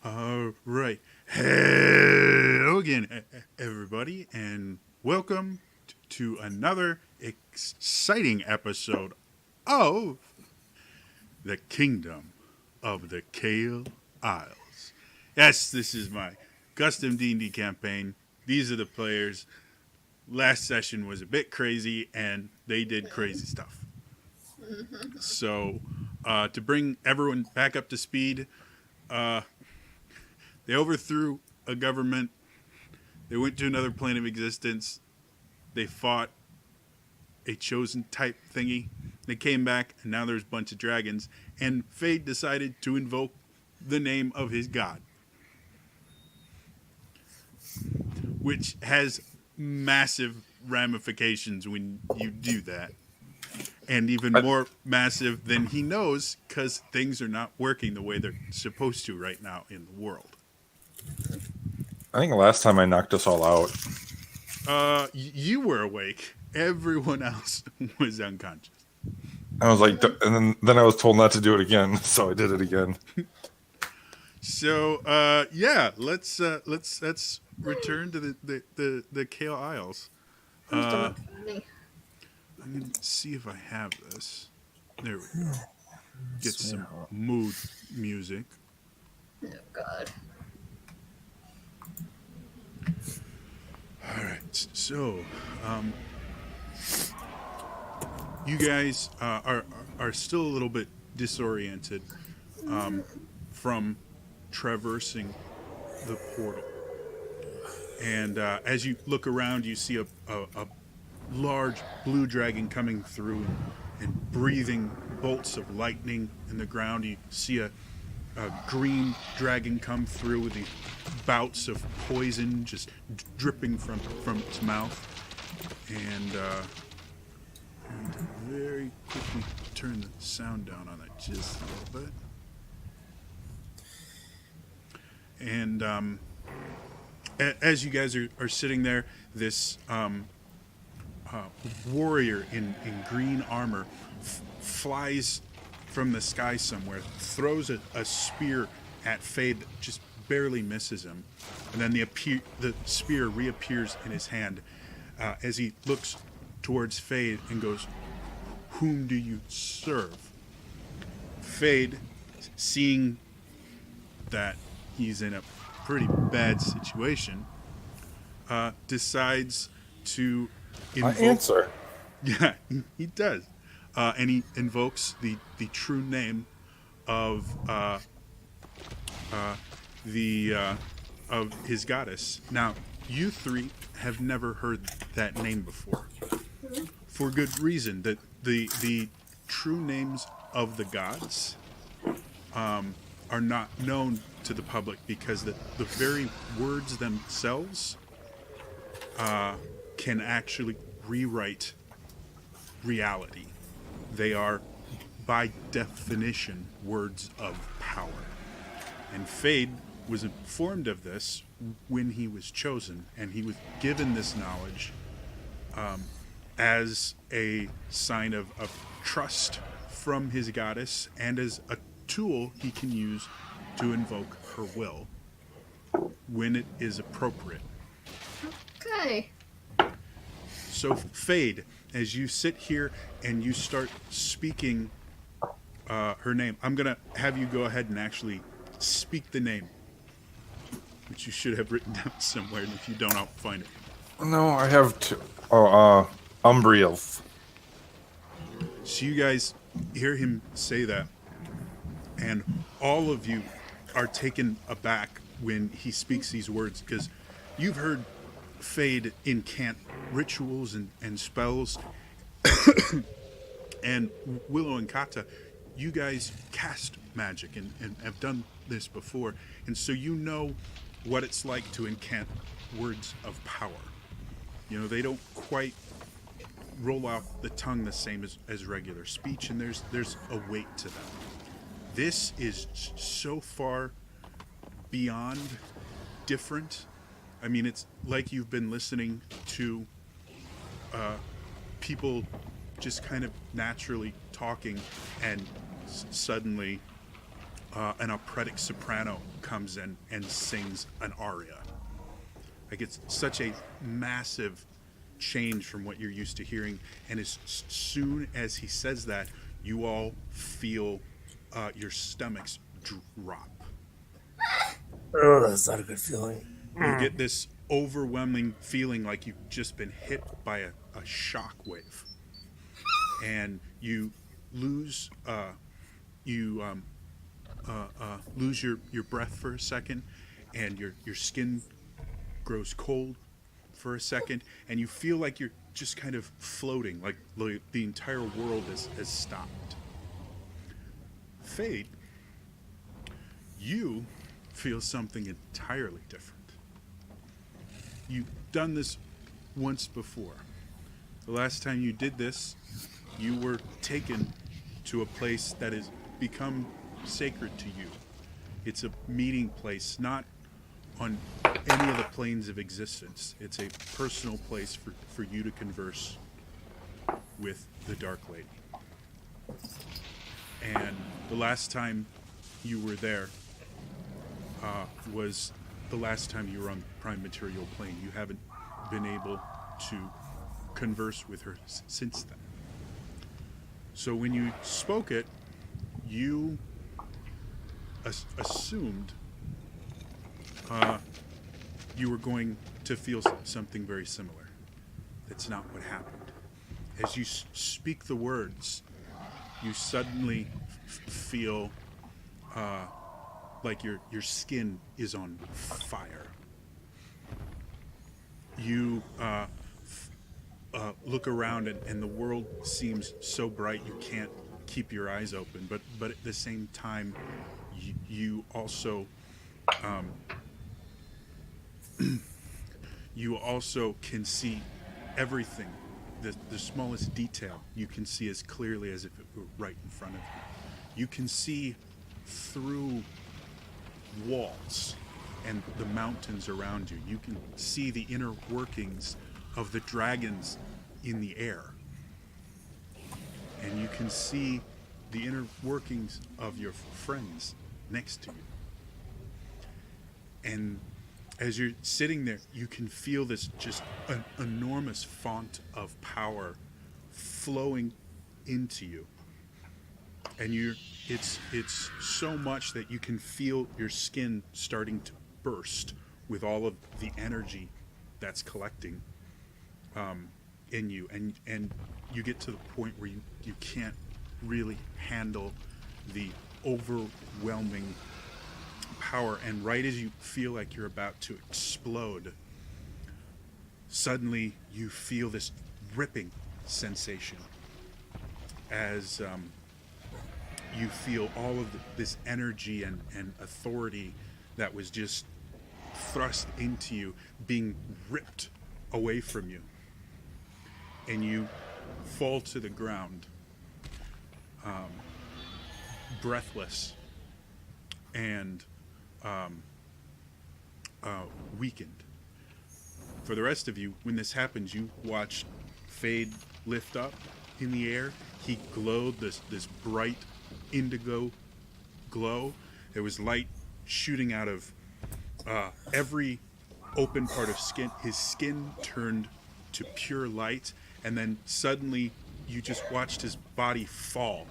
All right. Hello again, everybody, and welcome to another exciting episode of the Kingdom of the Kael Isles. Yes, this is my custom D&D campaign. These are the players. Last session was a bit crazy, and they did crazy stuff. So, to bring everyone back up to speed, uh, they overthrew a government. They went to another plane of existence. They fought a chosen type thingy. They came back, and now there's a bunch of dragons. And Fade decided to invoke the name of his god, which has massive ramifications when you do that. And even more massive than he knows, because things are not working the way they're supposed to right now in the world. I think last time I knocked us all out. You were awake. Everyone else was unconscious. I was like, and then I was told not to do it again, so I did it again. So yeah, let's return to the Kael Isles. I'm gonna see if I have this. There we go. Get some mood music. Oh God. All right, so you guys are still a little bit disoriented from traversing the portal, and as you look around, you see a large blue dragon coming through and breathing bolts of lightning in the ground. You see a green dragon come through with these bouts of poison just dripping from its mouth, and very quickly turn the sound down on it just a little bit. And as you guys are sitting there, this warrior in green armor flies from the sky somewhere, throws a spear at Fade that just barely misses him, and then the spear reappears in his hand as he looks towards Fade and goes, "Whom do you serve?" Fade, seeing that he's in a pretty bad situation, decides to Answer. Yeah, he does. And he invokes the true name of of his goddess. Now, you three have never heard that name before, for good reason. That the true names of the gods are not known to the public, because the very words themselves can actually rewrite reality. They are, by definition, words of power. And Fade was informed of this when he was chosen, and he was given this knowledge as a sign of trust from his goddess, and as a tool he can use to invoke her will when it is appropriate. Okay. So, Fade, as you sit here and you start speaking her name, I'm going to have you go ahead and actually speak the name, which you should have written down somewhere, and if you don't, I'll find it. No, I have two. Oh, Umbriel. So you guys hear him say that, and all of you are taken aback when he speaks these words, because you've heard Fade incant rituals and spells, and Willow and Kata, you guys cast magic and have done this before, and so you know what it's like to incant words of power. You know, they don't quite roll off the tongue the same as regular speech, and there's a weight to them. This is so far beyond different. I mean, it's like you've been listening to people just kind of naturally talking, and suddenly an operatic soprano comes in and sings an aria. Like, it's such a massive change from what you're used to hearing. And as soon as he says that, you all feel your stomachs drop. Oh, that's not a good feeling. You get this overwhelming feeling like you've just been hit by a shock wave. And you lose lose your breath for a second, and your skin grows cold for a second, and you feel like you're just kind of floating, like the entire world has stopped. Fade, you feel something entirely different. You've done this once before. The last time you did this, you were taken to a place that has become sacred to you. It's a meeting place, not on any of the planes of existence. It's a personal place for you to converse with the Dark Lady. And the last time you were there was the last time you were on the Prime Material Plane. You haven't been able to converse with her since then. So when you spoke it, you assumed you were going to feel something very similar. That's not what happened. As you speak the words, you suddenly feel like your skin is on fire. You look around, and the world seems so bright you can't keep your eyes open. But at the same time, you also you also can see everything. The smallest detail you can see as clearly as if it were right in front of you. You can see through walls and the mountains around you. You can see the inner workings of the dragons in the air. And you can see the inner workings of your friends next to you. And as you're sitting there, you can feel this just an enormous font of power flowing into you. And it's so much that you can feel your skin starting to burst with all of the energy that's collecting in you. And you get to the point where you can't really handle the overwhelming power. And right as you feel like you're about to explode, suddenly you feel this ripping sensation as you feel all of this energy and authority that was just thrust into you being ripped away from you. And you fall to the ground, breathless and weakened. For the rest of you, when this happens, you watch Fade lift up in the air. He glowed this bright indigo glow. There was light shooting out of every open part of skin. His skin turned to pure light, and then suddenly you just watched his body fall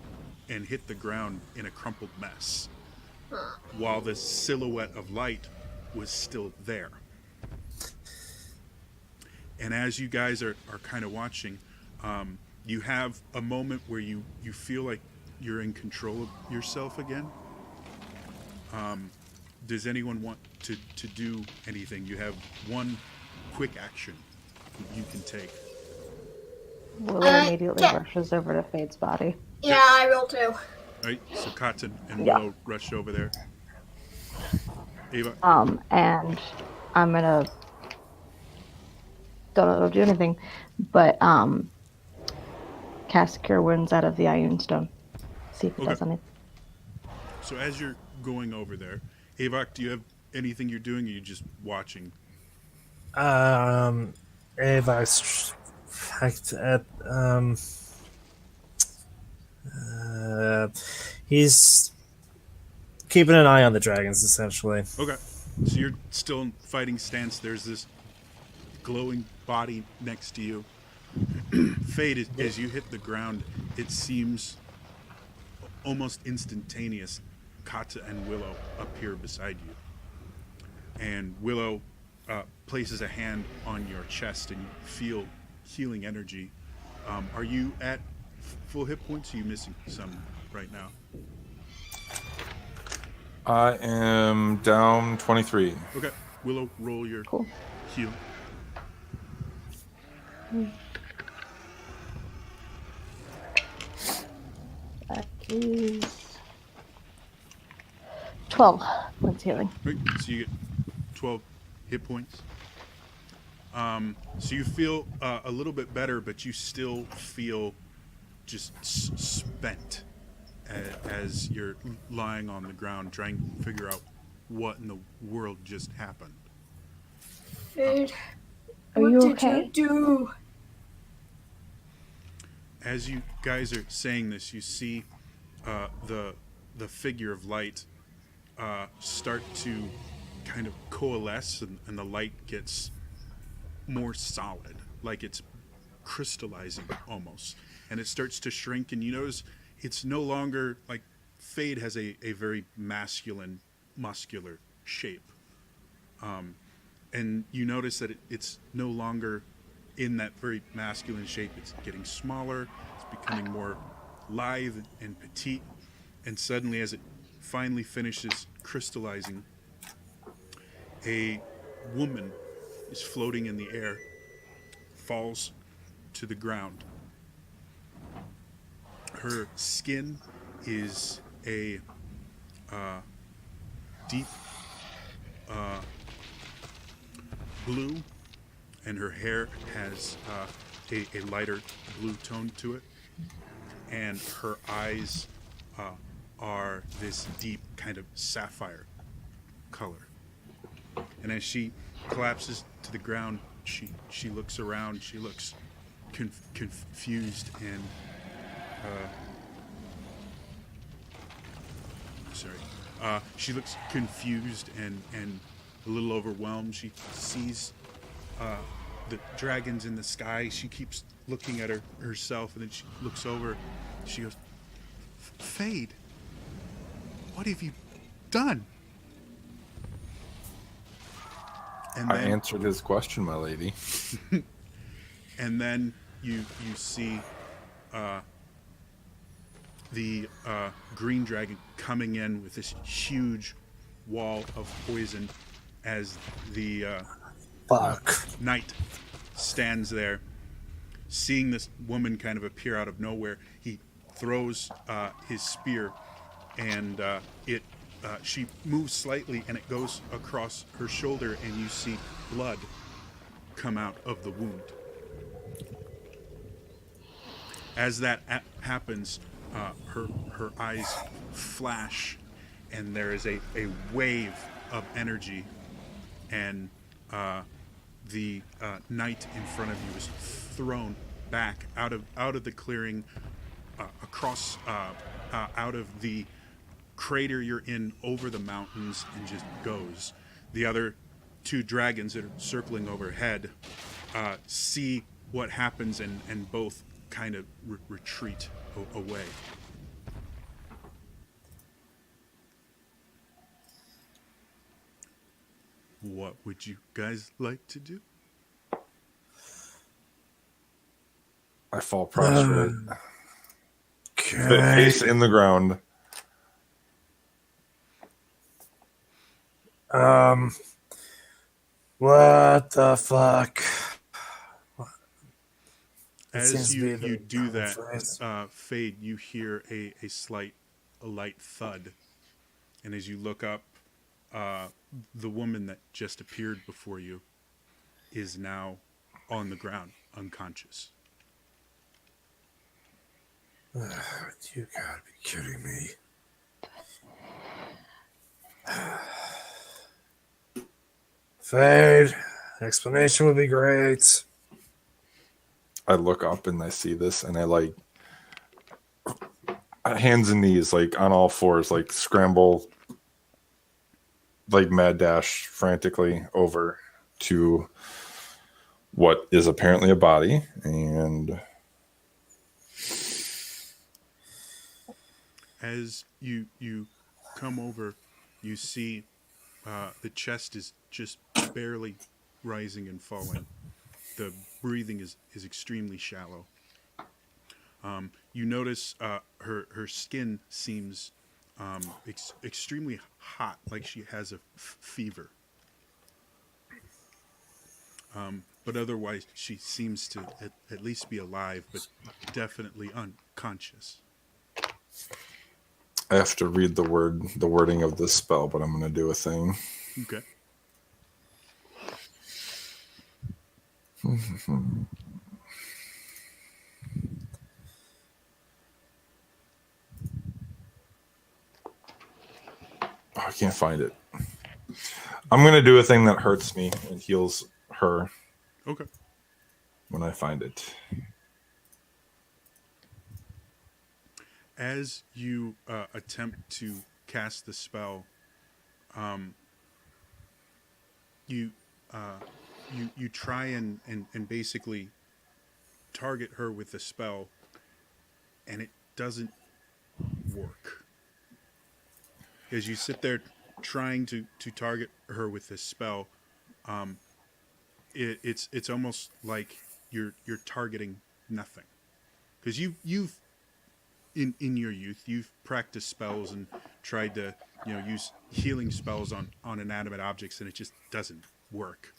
and hit the ground in a crumpled mess, while the silhouette of light was still there. And as you guys are kind of watching, you have a moment where you feel like you're in control of yourself again. Does anyone want to do anything? You have one quick action you can take. Willow immediately yeah. rushes over to Fade's body. Yeah, I will too. All right, so Cotton and Yeah. Willow rush over there. Ava? And I'm gonna don't know if it'll do anything, but cast Cure Wounds out of the Iron Stone. See if it does anything. So as you're going over there, Avok, do you have anything you're doing, or are you just watching? Ava's fact at he's keeping an eye on the dragons, essentially. Okay. So you're still in fighting stance. There's this glowing body next to you. Fade, as you hit the ground, it seems almost instantaneous. Kata and Willow appear beside you. And Willow places a hand on your chest, and you feel healing energy. Are you at full hit points? Or are you missing some right now? I am down 23. Okay. Willow, roll your Cool. heal. That is 12 points healing. Right, so you get 12 hit points. So you feel a little bit better, but you still feel just spent as you're lying on the ground trying to figure out what in the world just happened. Fade, Are what you did okay? you do? As you guys are saying this, you see the figure of light start to kind of coalesce, and the light gets more solid, like it's crystallizing almost, and it starts to shrink, and you notice it's no longer like Fade has a very masculine, muscular shape, and you notice that it's no longer in that very masculine shape. It's getting smaller, it's becoming more lithe and petite, and suddenly, as it finally finishes crystallizing, a woman is floating in the air, falls to the ground. Her skin is a deep blue, and her hair has a lighter blue tone to it, and her eyes are this deep kind of sapphire color. And as she collapses to the ground, she looks around. She looks confused and she looks confused and a little overwhelmed. She sees the dragons in the sky. She keeps looking at herself, and then she looks over. She goes, "Fade, what have you done?" And I then, answered his question, my lady. and then you see the green dragon coming in with this huge wall of poison as the Fuck. knight stands there. Seeing this woman kind of appear out of nowhere, he throws his spear, and she moves slightly, and it goes across her shoulder, and you see blood come out of the wound. As that happens, her eyes flash, and there is a wave of energy, and the knight in front of you is thrown back out of the clearing, across out of the crater you're in, over the mountains, and just goes. The other two dragons that are circling overhead see what happens, and both kind of retreat away. What would you guys like to do? I fall prostrate. Okay. Face in the ground. What the fuck? As you the do common that, phrase. Fade, you hear a light thud, and as you look up, the woman that just appeared before you is now on the ground, unconscious. You gotta be kidding me. Fade. Explanation would be great. I look up and I see this, and I hands and knees, like on all fours, like scramble like mad dash frantically over to what is apparently a body, and As you come over, you see the chest is just barely rising and falling. The breathing is extremely shallow. You notice her skin seems extremely hot, like she has a fever. But otherwise, she seems to at least be alive, but definitely unconscious. I have to read the wording of this spell, but I'm going to do a thing. Okay. Oh, I can't find it. I'm going to do a thing that hurts me and heals her Okay. when I find it. As you attempt to cast the spell, you you try and basically target her with the spell, and it doesn't work. As you sit there trying to target her with this spell, it's almost like you're targeting nothing, because you've in your youth you've practiced spells and tried to use healing spells on inanimate objects, and it just doesn't work.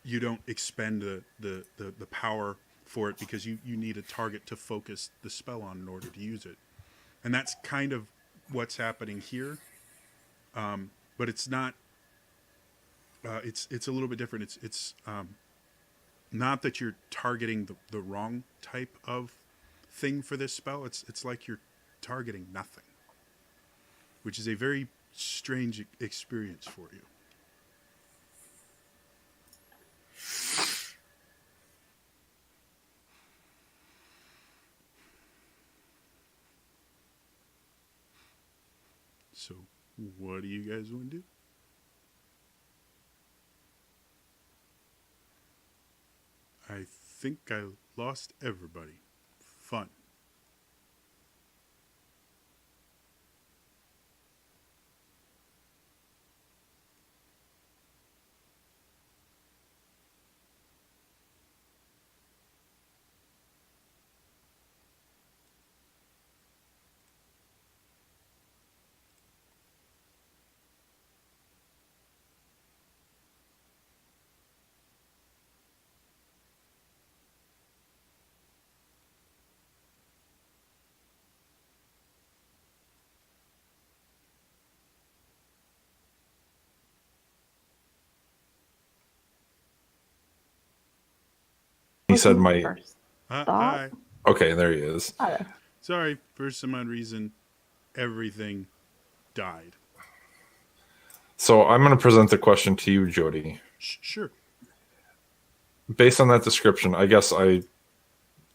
You don't expend the power for it because you need a target to focus the spell on in order to use it, and that's kind of what's happening here. But it's not. It's a little bit different. It's not that you're targeting the wrong type of thing for this spell. It's like you're targeting nothing, which is a very strange experience for you. So, what do you guys want to do? I think I lost everybody. Fun. He said my... First Hi. thought. Okay, there he is. Oh, Sorry, for some odd reason, everything died. So I'm going to present the question to you, Jody. Sure. Based on that description, I guess I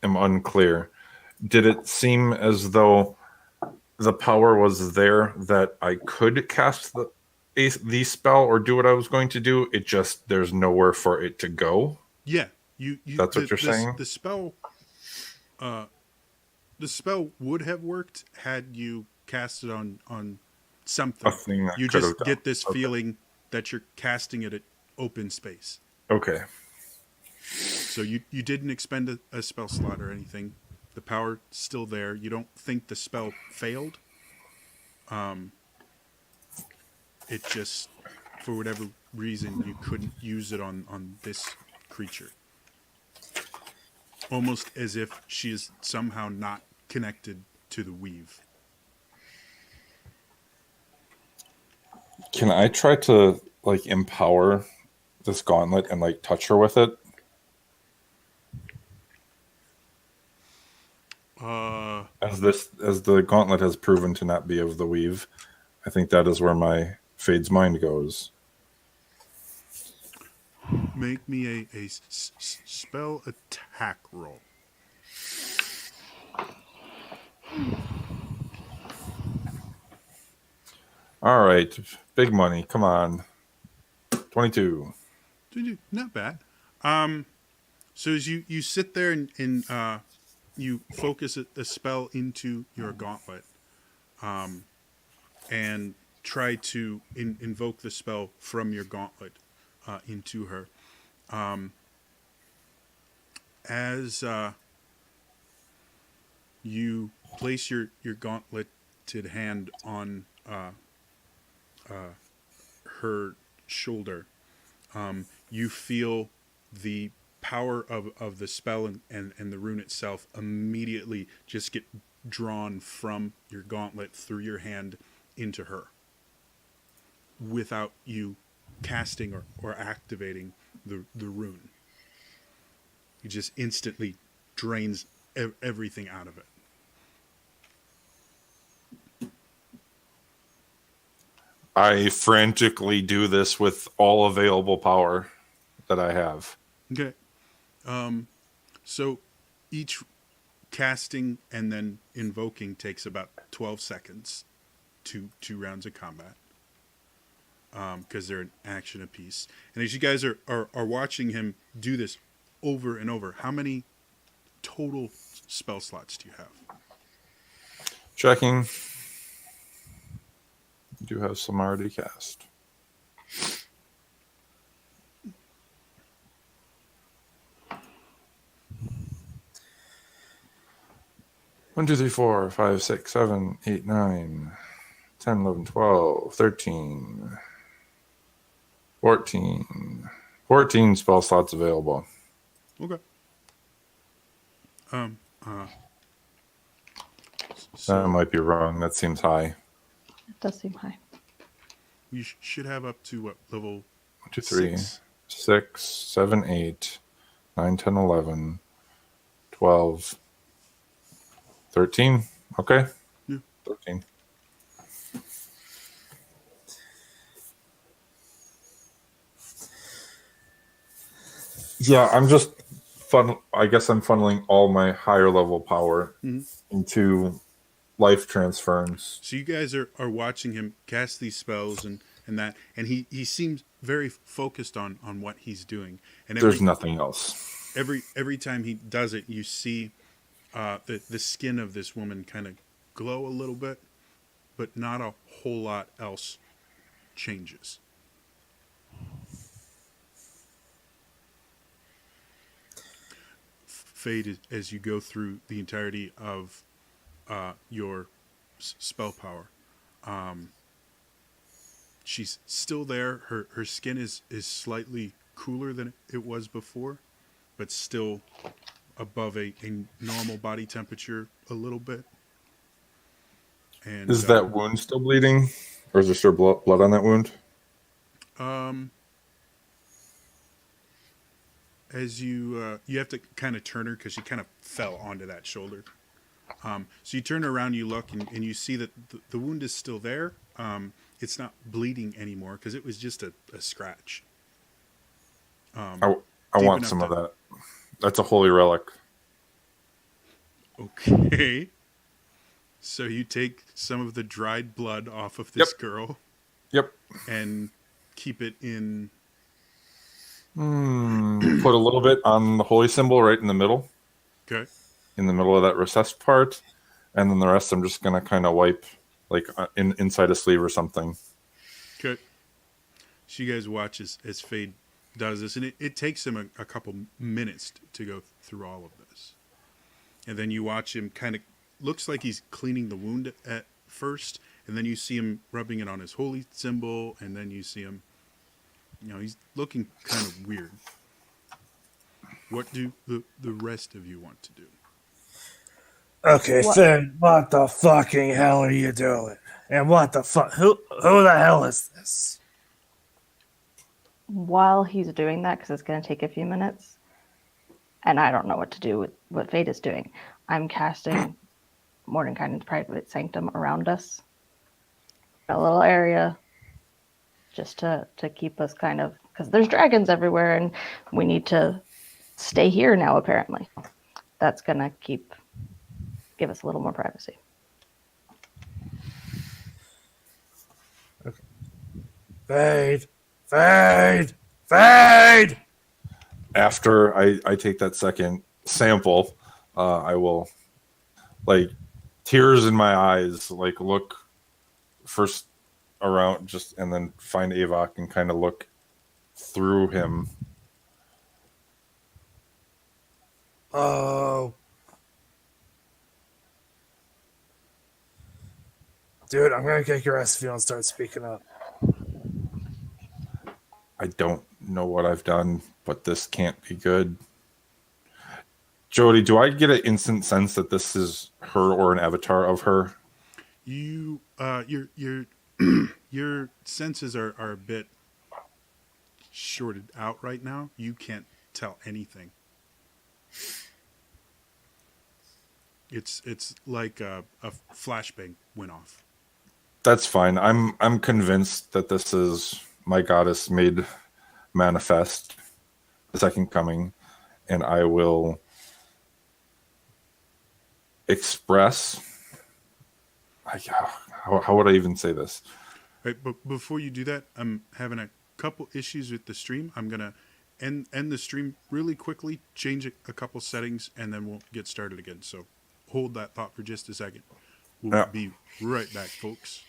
am unclear. Did it seem as though the power was there that I could cast the spell or do what I was going to do? It just, there's nowhere for it to go? Yeah, That's what you're saying? The spell would have worked had you cast it on something. A thing that You could just have done. get this Okay. feeling that you're casting it at open space. Okay. So you didn't expend a spell slot or anything. The power's still there. You don't think the spell failed. It just, for whatever reason, you couldn't use it on this creature. Almost as if she is somehow not connected to the weave. Can I try to like empower this gauntlet and like touch her with it? As the gauntlet has proven to not be of the weave, I think that is where my Fade's mind goes. Make me a spell attack roll. All right, big money. Come on, 22. Not bad. So as you sit there and you focus a spell into your gauntlet, and try to invoke the spell from your gauntlet into her. As you place your gauntleted hand on her shoulder, you feel the power of the spell and the rune itself immediately just get drawn from your gauntlet through your hand into her without you casting or activating the rune. It just instantly drains everything out of it. I frantically do this with all available power that I have. Okay. So each casting and then invoking takes about 12 seconds, two rounds of combat, because they're an action apiece. And as you guys are watching him do this over and over, how many total spell slots do you have? Checking. I do have some already cast. One, 2, 3, 4, 5, 6, 7, 8, 9, 10, 11, 12, 13, 14. 14 spell slots available. Okay. That So might be wrong. That seems high. It does seem high. you should have up to what level? 1, 2, 3, 6? 6, 7, 8, 9, 10, 11, 12, 13. Okay. Yeah. 13. Yeah, I'm just I guess I'm funneling all my higher level power into life transference. So you guys are watching him cast these spells and that, and he seems very focused on what he's doing. And There's nothing else. every time he does it, you see the skin of this woman kind of glow a little bit, but not a whole lot else changes. Fade, as you go through the entirety of your spell power, she's still there. Her skin is slightly cooler than it was before, but still above a normal body temperature a little bit. And Is that wound still bleeding? Or is there still blood on that wound? As you have to kind of turn her because she kind of fell onto that shoulder. So you turn her around, you look, and you see that the wound is still there. It's not bleeding anymore because it was just a scratch. I want some of that. That's a holy relic. Okay. So you take some of the dried blood off of this girl. Yep. And keep it in. Put a little bit on the holy symbol right in the middle. Okay. In the middle of that recessed part. And then the rest I'm just going to kind of wipe like inside a sleeve or something. Okay. So you guys watch as Fade does this. And it takes him a couple minutes to go through all of this. And then you watch him kind of, looks like he's cleaning the wound at first. And then you see him rubbing it on his holy symbol. And then you see him, he's looking kind of weird. What do the rest of you want to do? Okay, Finn, what the fucking hell are you doing? And what the fuck? Who the hell is this? While he's doing that, because it's going to take a few minutes, and I don't know what to do with what Fate is doing, I'm casting Mordenkainen's private sanctum around us. A little area just to keep us kind of, because there's dragons everywhere and we need to stay here now, apparently. That's going to give us a little more privacy. Fade. Fade. Fade. After I take that second sample, I will, like, tears in my eyes, like, look first around, just, and then find Avok and kind of look through him. Oh. Dude, I'm going to kick your ass if you don't start speaking up. I don't know what I've done, but this can't be good. Jody, do I get an instant sense that this is her or an avatar of her? You, your your senses are a bit shorted out right now. You can't tell anything. It's like a flashbang went off. That's fine. I'm convinced that this is my goddess made manifest, the second coming, and I will express. How would I even say this? Right, but before you do that, I'm having a couple issues with the stream. I'm gonna end the stream really quickly, change a couple settings, and then we'll get started again. So hold that thought for just a second. We'll Yeah. be right back, folks.